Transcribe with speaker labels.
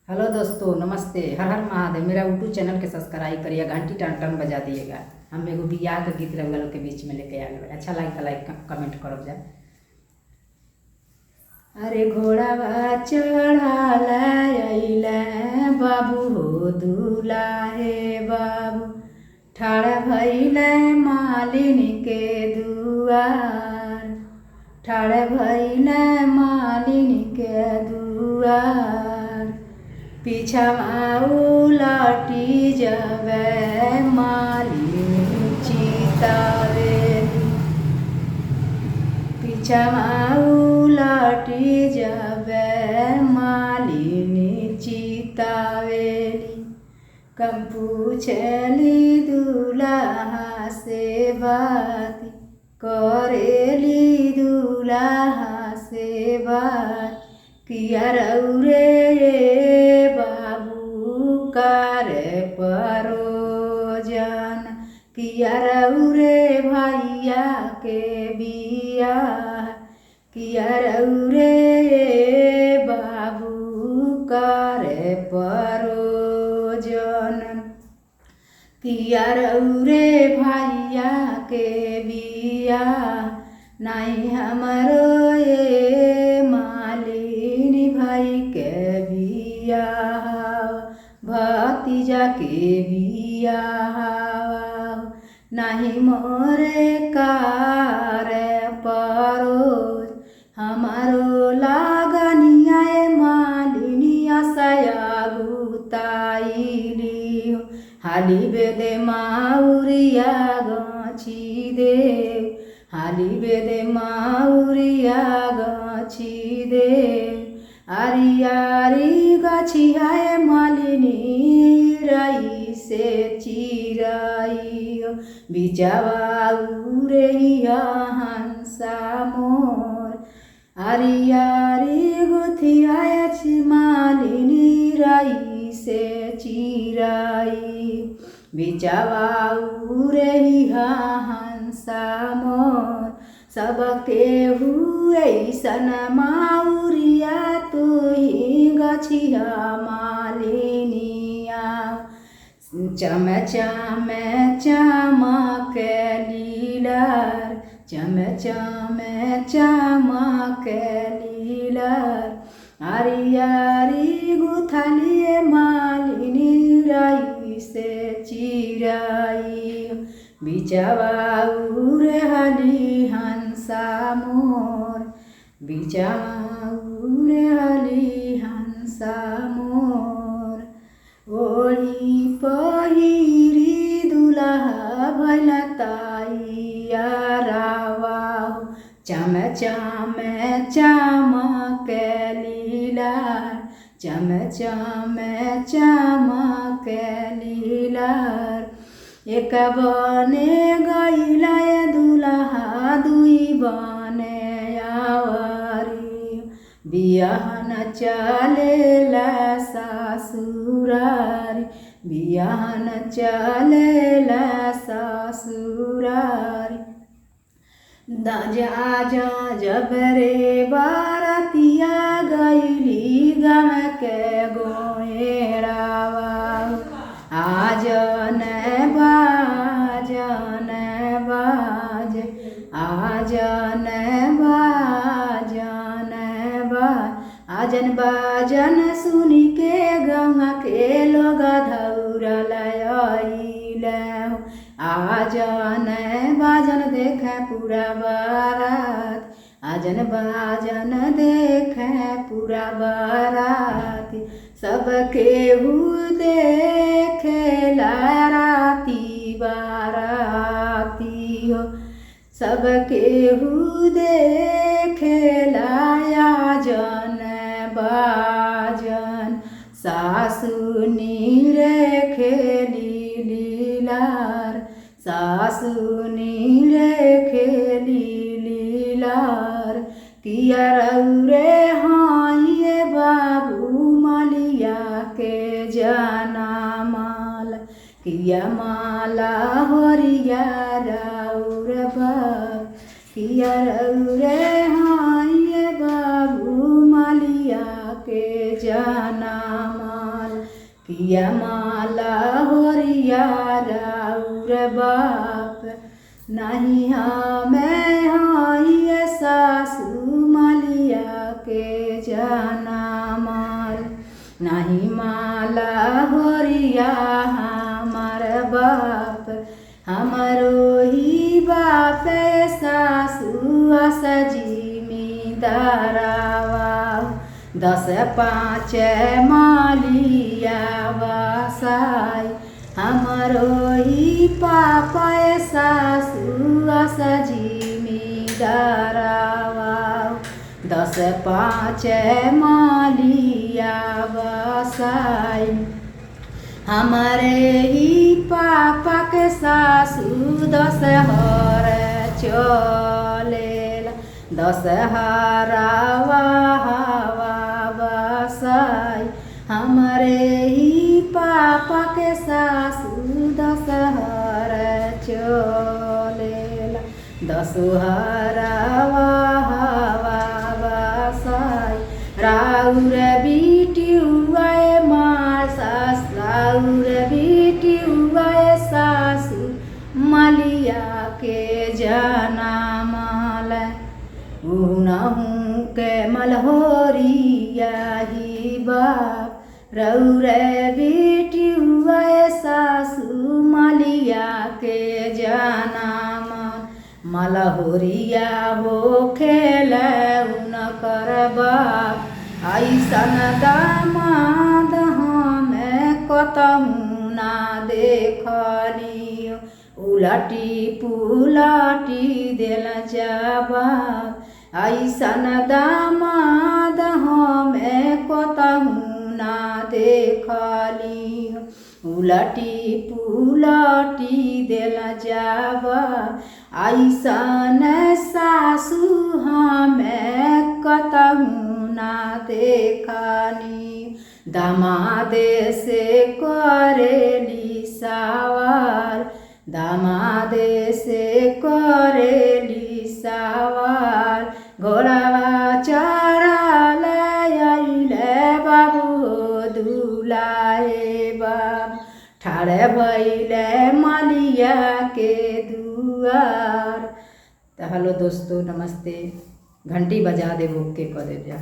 Speaker 1: Hello दोस्तों, नमस्ते। हर हर महादेव। मेरा यूट्यूब चैनल के सब्सक्राइब करिए, घंटी टन टन बजा दिएगा। हम एगो बियाह के गीत रउआ लोग के बीच में लेके आ गए। अच्छा लाइक कमेंट करो जा। अरे घोड़ावा चढ़ाल अइले बाबू हो दुलाहे बाबू, ठाड़ भइले मालिन के दुआर, ठाड़ भइले मालिन के दुआर। पीछावा उलटी जबे मालिन चितावेली, पीछावा उलटी जबे मालिन चितावेली। कम पूछली दुल्हा से बात, करेली दुल्हा से बात। किया रउरे बाबू करे परोजन, किया रउरे भैया के बियाह, किया रउरे बाबू करे परोजन, किया रउरे भैया के बियाह। नहीं हमरो ये मालिन भाई के बियाह, भतीजा के बियाह। नहीं मोरे कार परोज, हमारो लागनिया मालिनिया सयागुताइली। हाली बेदे माउरिया गाछी दे, हाली बेदे माउरिया गाछी दे। आरी आरी गाछी आए मालिनी रई से चिराई, बिचावा उड़ैया हंसा मोर। आरी आरी गुथी आए मालिनी रई से चिराई, बिचावा उड़ैया हंसा मोर। सबके हुए सन माउरिया तू ही गछिया मालिनिया। चम चम चमक लीलर, चम चम चमक लीलर। आरी आरी गुथलिए मालिनी रई से चिराई, बिचावा उड़हली हंसा मोर, बिचावा उड़हली हंसा मोर। ओढ़ी पहिरी दुल्हा भइल ताइया रावा, चम चम चमक लीलार, चम चम चमक लीलार। एक बने गइला दुल्हा, दुई बने आवारी। बियाह न चलेला सासुरारी, बियाह न चलेला सासुरारी। जा जा जब रे बारतिया गइली गम के गोएरावा। आजन बाजन बाज, आजन बाजन बाज, आजन बाजन सुनी के गंगा के लोग धौरल आइले। आजन बाजन देखे पूरा बारात, आजन बाजन देखे पूरा बारात। सबके हु देखेला राती बाराती हो, सबके हु देखेला आजन बाजन। सासुनी रे खेली लीलार, सासुनी रे खेली लीलार। किया रउरे हाँ बाबू मलिया के जाना माला, किया माला हरिया राउर बाप। किया रउरे हाँ बाबू मलिया के जाना माला। किया माला होरिया राउर बाप नहीं हमें हई सासू मलिया के जाना माल नहीं माला होरिया हमार बाप हमारो ही बाप सासू सजी दारावा 10-5 मालिया बसाई हमारो ही पापा सासू सजी दारावा 10-5 मालिया बसाई हमारे ही पापा के सासू 10 हर चलेला 10 हरावा हवा बसाई हमारे ही पापा के सासू 10 हर चलेला 10 हरावा हवा बसाई राउर बिटियुआ मार सास राउर बिटियुआ सासू मलिया के जाना माल उनहु के मलहोरिया ही बाप रउर बिटियुआ सासू मलिया के जाना मलहोरिया हो खेल उनकर बाप ऐसन दामाद हमें कतहु ना देखलियो उलटी पुलटी दिल जवाब ऐसन दामाद हमें कतहु ना देखलियो उलटी पुलटी दिल जवाब ऐसन सासू हमें कतहु ना देखनी दामाद से करेली सवाल दामाद से करेली सवाल घोड़ावा चढ़ल अइले बाबू दुलाए बाब ठाड़े भइले मलिया के दुआर। तो हेलो दोस्तों, नमस्ते। घंटी बजा दे ओके कर दे जा।